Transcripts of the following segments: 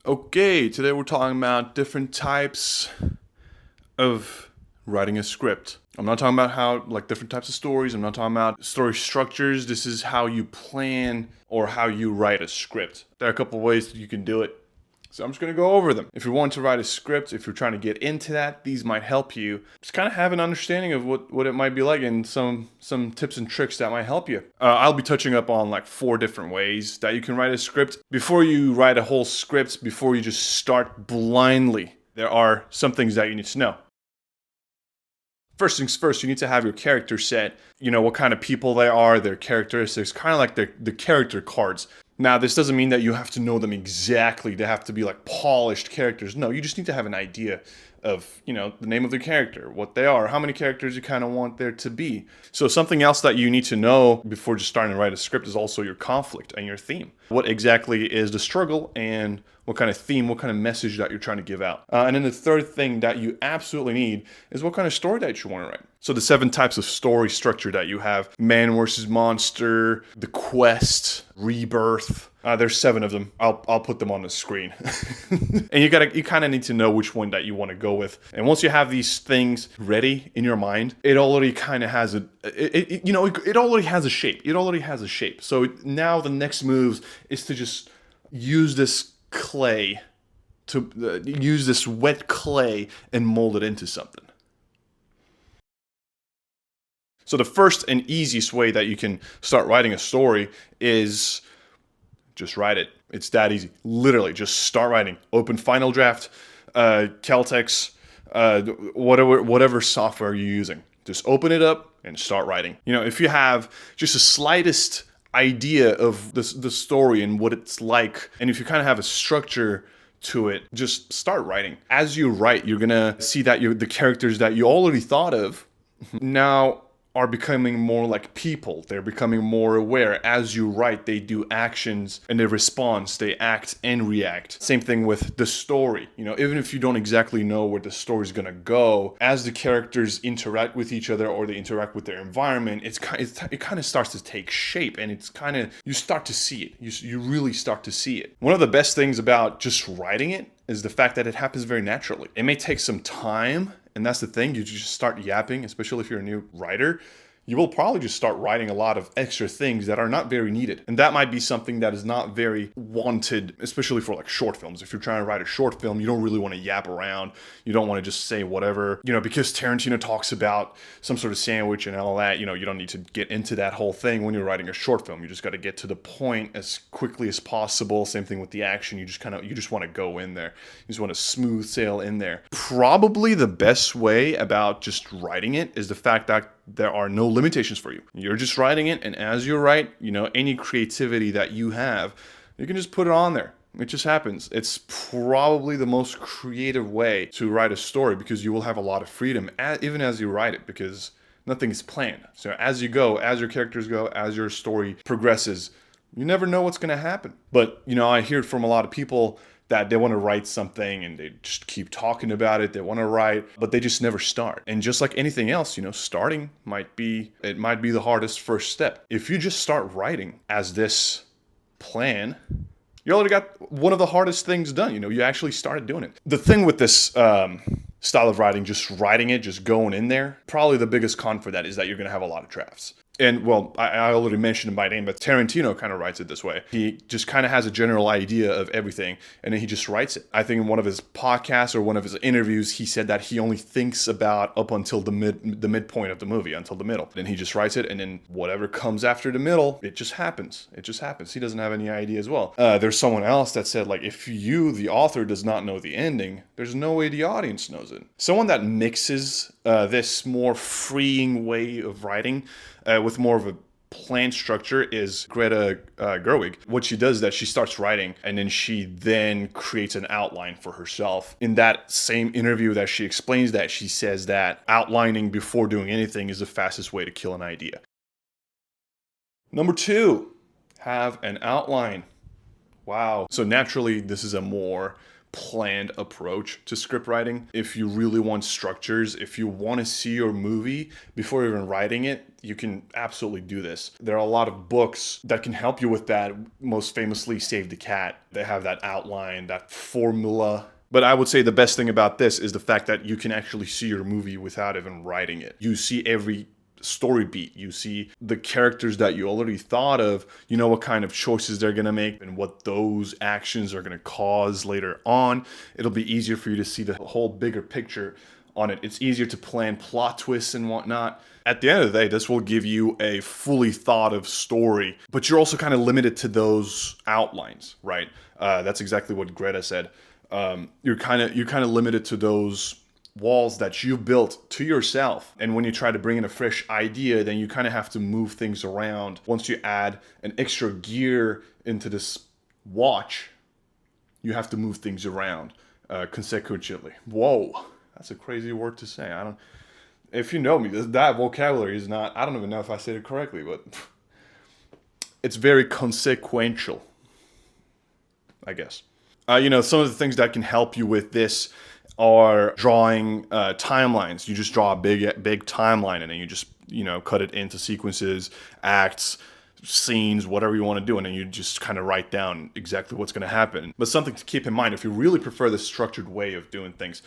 Okay, today we're talking about different types of writing a script. I'm not talking about how, like, different types of stories. I'm not talking about story structures. This is how you plan or how you write a script. There are a couple ways that you can do it. So I'm just going to go over them. If you want to write a script, if you're trying to get into that, these might help you just kind of have an understanding of what it might be like and some tips and tricks that might help you. I'll be touching up on like 4 different ways that you can write a script. Before you write a whole script, before you just start blindly, there are some things that you need to know. First things first, you need to have your character set. You know what kind of people they are, their characteristics, kind of like the character cards. Now, this doesn't mean that you have to know them exactly. They have to be like polished characters. No, you just need to have an idea of, the name of the character, what they are, how many characters you kind of want there to be. So something else that you need to know before just starting to write a script is also your conflict and your theme. What exactly is the struggle and what kind of theme, what kind of message that you're trying to give out. And then the third thing that you absolutely need is what kind of story that you want to write. So the 7 types of story structure that you have: man versus monster, the quest, rebirth. There's 7 of them. I'll put them on the screen. And you kind of need to know which one that you want to go with. And once you have these things ready in your mind, it already kind of has it already has a shape. It already has a shape. So now the next move is to just use this clay, to use this wet clay and mold it into something. So the first and easiest way that you can start writing a story is just write it. It's that easy. Literally, just start writing. Open Final Draft, Caltex, whatever software you're using. Just open it up and start writing. If you have just the slightest idea of the story and what it's like, and if you kind of have a structure to it, just start writing. As you write, you're gonna see that the characters that you already thought of now are becoming more like people. They're becoming more aware. As you write, they do actions and they respond. They act and react. Same thing with the story. Even if you don't exactly know where the story's gonna go, as the characters interact with each other or they interact with their environment, it kind of starts to take shape, and you start to see it. You really start to see it. One of the best things about just writing it is the fact that it happens very naturally. It may take some time. And that's the thing, you just start yapping, especially if you're a new writer. You will probably just start writing a lot of extra things that are not very needed. And that might be something that is not very wanted, especially for like short films. If you're trying to write a short film, you don't really want to yap around. You don't want to just say whatever, because Tarantino talks about some sort of sandwich and all that, you don't need to get into that whole thing when you're writing a short film. You just got to get to the point as quickly as possible. Same thing with the action. You just want to go in there. You just want to smooth sail in there. Probably the best way about just writing it is the fact that there are no limitations for you. You're just writing it, and as you write, any creativity that you have, you can just put it on there. It just happens. It's probably the most creative way to write a story because you will have a lot of freedom, even as you write it, because nothing is planned. So as you go, as your characters go, as your story progresses, you never know what's going to happen. But, I hear from a lot of people that they want to write something and they just keep talking about it. They want to write, but they just never start. And just like anything else, starting might be the hardest first step. If you just start writing as this plan, you already got one of the hardest things done. You actually started doing it. The thing with this style of writing, just writing it, just going in there, probably the biggest con for that is that you're going to have a lot of drafts. And, well, I already mentioned it by name, but Tarantino kind of writes it this way. He just kind of has a general idea of everything, and then he just writes it. I think in one of his podcasts or one of his interviews, he said that he only thinks about up until the midpoint of the movie, until the middle. Then he just writes it, and then whatever comes after the middle, it just happens. It just happens. He doesn't have any idea as well. There's someone else that said, like, if you, the author, does not know the ending, there's no way the audience knows it. Someone that mixes this more freeing way of writing with more of a planned structure is Greta Gerwig. What she does is that she starts writing and then she creates an outline for herself. In that same interview that she explains that, she says that outlining before doing anything is the fastest way to kill an idea. Number 2, have an outline. Wow. So naturally, this is a more planned approach to script writing. If you really want structures, if you want to see your movie before even writing it, you can absolutely do this. There are a lot of books that can help you with that. Most famously, Save the Cat. They have that outline, that formula. But I would say the best thing about this is the fact that you can actually see your movie without even writing it. You see every story beat. You see the characters that you already thought of. You know what kind of choices they're going to make and what those actions are going to cause later on. It'll be easier for you to see the whole bigger picture on it. It's easier to plan plot twists and whatnot. At the end of the day, this will give you a fully thought of story, but you're also kind of limited to those outlines, right? That's exactly what Greta said. You're kind of limited to those walls that you built to yourself. And when you try to bring in a fresh idea, then you kind of have to move things around. Once you add an extra gear into this watch, you have to move things around consecutively. Whoa, that's a crazy word to say. If you know me, that vocabulary is not, I don't even know if I said it correctly, but it's very consequential, I guess. Some of the things that can help you with this are drawing timelines. You just draw a big timeline and then you just, cut it into sequences, acts, scenes, whatever you want to do. And then you just kind of write down exactly what's going to happen. But something to keep in mind, if you really prefer the structured way of doing things,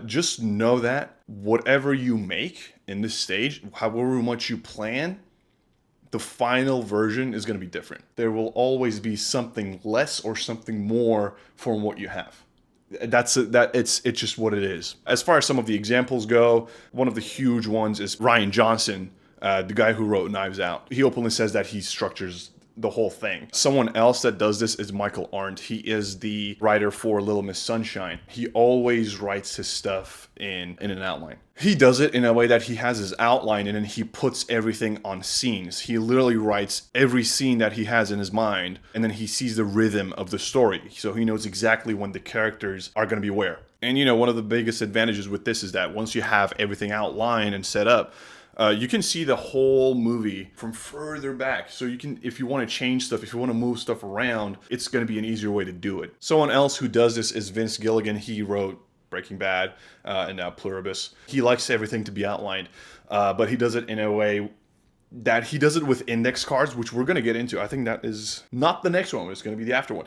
just know that whatever you make in this stage, however much you plan, the final version is going to be different. There will always be something less or something more from what you have. It's just what it is. As far as some of the examples go, one of the huge ones is Rian Johnson, the guy who wrote Knives Out. He openly says that he structures the whole thing. Someone else that does this is Michael Arndt. He is the writer for Little Miss Sunshine. He always writes his stuff in an outline. He does it in a way that he has his outline and then he puts everything on scenes. He literally writes every scene that he has in his mind and then he sees the rhythm of the story. So he knows exactly when the characters are going to be where. And one of the biggest advantages with this is that once you have everything outlined and set up, you can see the whole movie from further back. So you can, if you want to change stuff, if you want to move stuff around, it's going to be an easier way to do it. Someone else who does this is Vince Gilligan. He wrote Breaking Bad and now Pluribus. He likes everything to be outlined, but he does it in a way that he does it with index cards, which we're going to get into. I think that is not the next one. It's going to be the after one.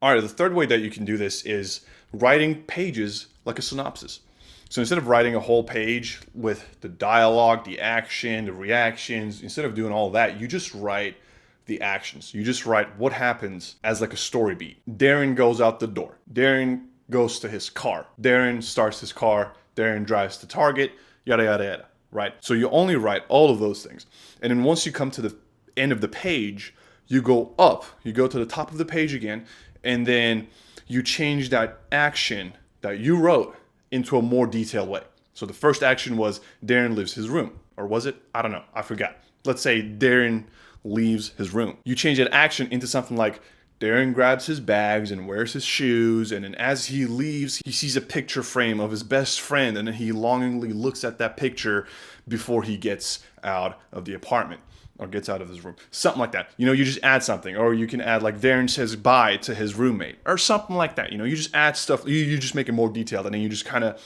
All right, the third way that you can do this is writing pages like a synopsis. So instead of writing a whole page with the dialogue, the action, the reactions, instead of doing all that, you just write the actions. You just write what happens as like a story beat. Darren goes out the door. Darren goes to his car. Darren starts his car. Darren drives to Target, yada, yada, yada, right? So you only write all of those things. And then once you come to the end of the page, you go up. You go to the top of the page again, and then you change that action that you wrote into a more detailed way. So the first action was Darren leaves his room. Or was it? I don't know. I forgot. Let's say Darren leaves his room. You change that action into something like Darren grabs his bags and wears his shoes, and then as he leaves, he sees a picture frame of his best friend, and then he longingly looks at that picture before he gets out of the apartment or gets out of his room. Something like that. You just add something. Or you can add like Darren says bye to his roommate or something like that. You just add stuff. You just make it more detailed, and then you just kind of,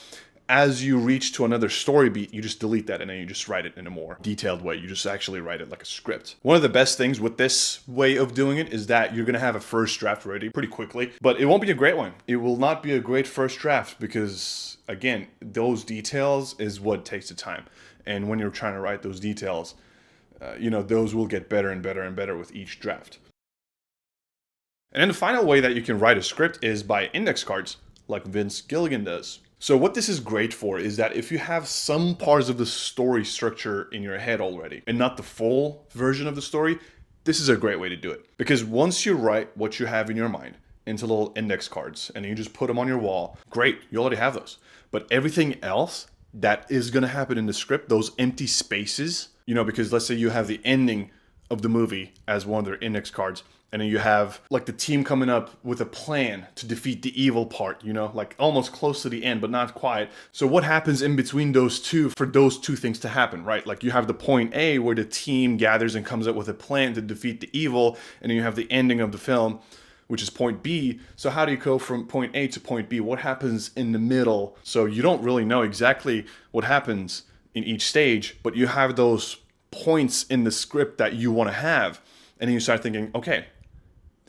as you reach to another story beat, you just delete that and then you just write it in a more detailed way. You just actually write it like a script. One of the best things with this way of doing it is that you're going to have a first draft ready pretty quickly, but it won't be a great one. It will not be a great first draft because, again, those details is what takes the time. And when you're trying to write those details, those will get better and better and better with each draft. And then the final way that you can write a script is by index cards, like Vince Gilligan does. So what this is great for is that if you have some parts of the story structure in your head already and not the full version of the story, this is a great way to do it. Because once you write what you have in your mind into little index cards and you just put them on your wall, great, you already have those. But everything else that is going to happen in the script, those empty spaces, because let's say you have the ending of the movie as one of their index cards, and then you have like the team coming up with a plan to defeat the evil part, like almost close to the end, but not quite. So what happens in between those two for those two things to happen, right? Like you have the point A where the team gathers and comes up with a plan to defeat the evil, and then you have the ending of the film which is point B. So how do you go from point A to point B? What happens in the middle? So you don't really know exactly what happens in each stage, but you have those points in the script that you want to have. And then you start thinking, okay,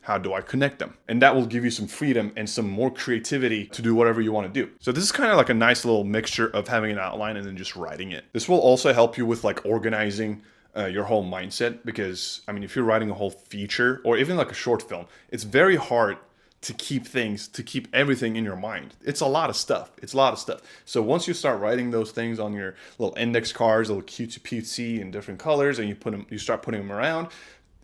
how do I connect them? And that will give you some freedom and some more creativity to do whatever you want to do. So this is kind of like a nice little mixture of having an outline and then just writing it. This will also help you with like organizing your whole mindset, because I mean, if you're writing a whole feature or even like a short film, it's very hard to keep everything in your mind. It's a lot of stuff. So once you start writing those things on your little index cards, little cutesy in different colors, and you start putting them around,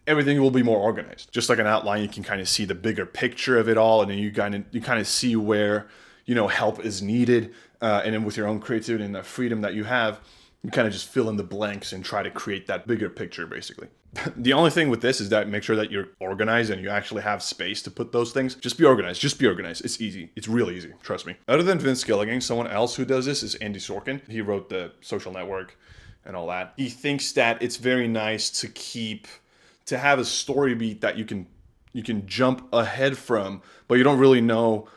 everything will be more organized. Just like an outline, you can kind of see the bigger picture of it all, and then you kind of see where, you know, help is needed. And then with your own creativity and that freedom that you have, you kind of just fill in the blanks and try to create that bigger picture, basically. The only thing with this is that make sure that you're organized and you actually have space to put those things. Just be organized. It's easy. It's real easy. Trust me. Other than Vince Gilligan, someone else who does this is Andy Sorkin. He wrote The Social Network and all that. He thinks that it's very nice to have a story beat that you can jump ahead from, but you don't really know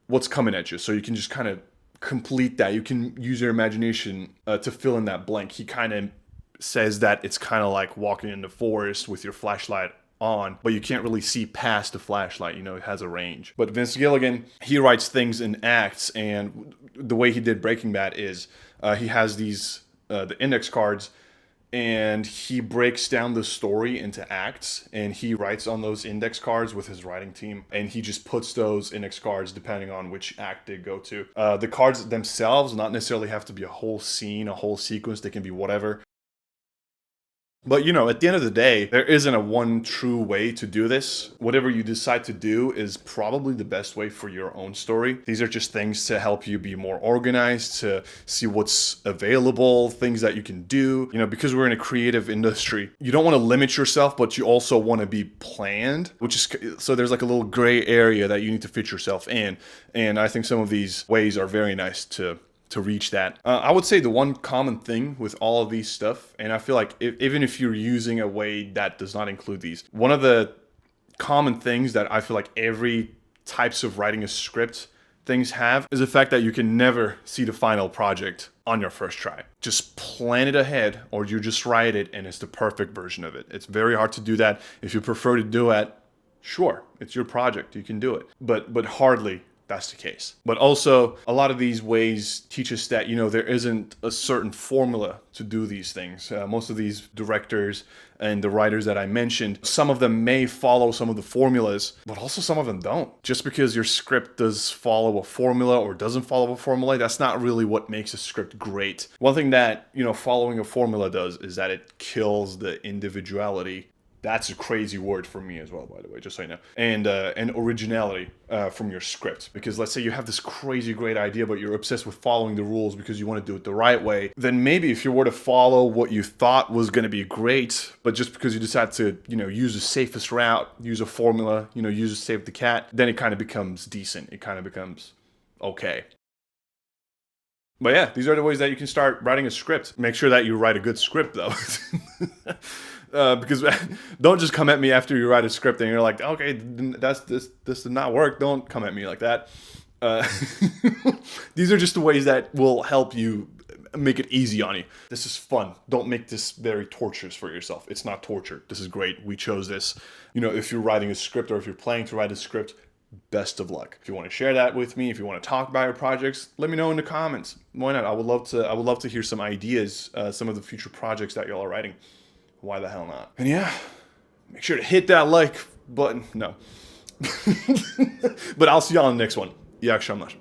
what's coming at you. So you can just kind of complete that. You can use your imagination to fill in that blank. He kind of says that it's kind of like walking in the forest with your flashlight on, but you can't really see past the flashlight. You know, it has a range. But Vince Gilligan, he writes things in acts, and the way he did Breaking Bad is he has these the index cards, and he breaks down the story into acts, and he writes on those index cards with his writing team, and he just puts those index cards depending on which act they go to. The cards themselves not necessarily have to be a whole scene, a whole sequence. They can be whatever. But, you know, at the end of the day, there isn't a one true way to do this. Whatever you decide to do is probably the best way for your own story. These are just things to help you be more organized, to see what's available, things that you can do. You know, because we're in a creative industry, you don't want to limit yourself, but you also want to be planned, so there's like a little gray area that you need to fit yourself in. And I think some of these ways are very nice to reach that. I would say the one common thing with all of these stuff, and I feel like even if you're using a way that does not include these, one of the common things that I feel like every types of writing a script things have is the fact that you can never see the final project on your first try. Just plan it ahead, or you just write it and it's the perfect version of it. It's very hard to do that. If you prefer to do it, sure, it's your project, you can do it. But hardly that's the case. But also, a lot of these ways teach us that, you know, there isn't a certain formula to do these things. Most of these directors and the writers that I mentioned, some of them may follow some of the formulas, but also some of them don't. Just because your script does follow a formula or doesn't follow a formula, that's not really what makes a script great. One thing that, you know, following a formula does is that it kills the individuality. That's a crazy word for me as well, by the way, just so you know. And originality from your script. Because let's say you have this crazy great idea, but you're obsessed with following the rules because you want to do it the right way. Then maybe if you were to follow what you thought was going to be great, but just because you decide to, you know, use the safest route, use a formula, you know, use to save the cat, then it kind of becomes decent. It kind of becomes okay. But yeah, these are the ways that you can start writing a script. Make sure that you write a good script, though. Because don't just come at me after you write a script and you're like, okay, this did not work. Don't come at me like that. These are just the ways that will help you make it easy on you. This is fun. Don't make this very torturous for yourself. It's not torture. This is great. We chose this. You know, if you're writing a script or if you're planning to write a script, best of luck. If you want to share that with me, if you want to talk about your projects, let me know in the comments. Why not? I would love to hear some ideas, some of the future projects that y'all are writing. Why the hell not? And yeah, make sure to hit that like button. No. But I'll see y'all on the next one. Yak Shamlash.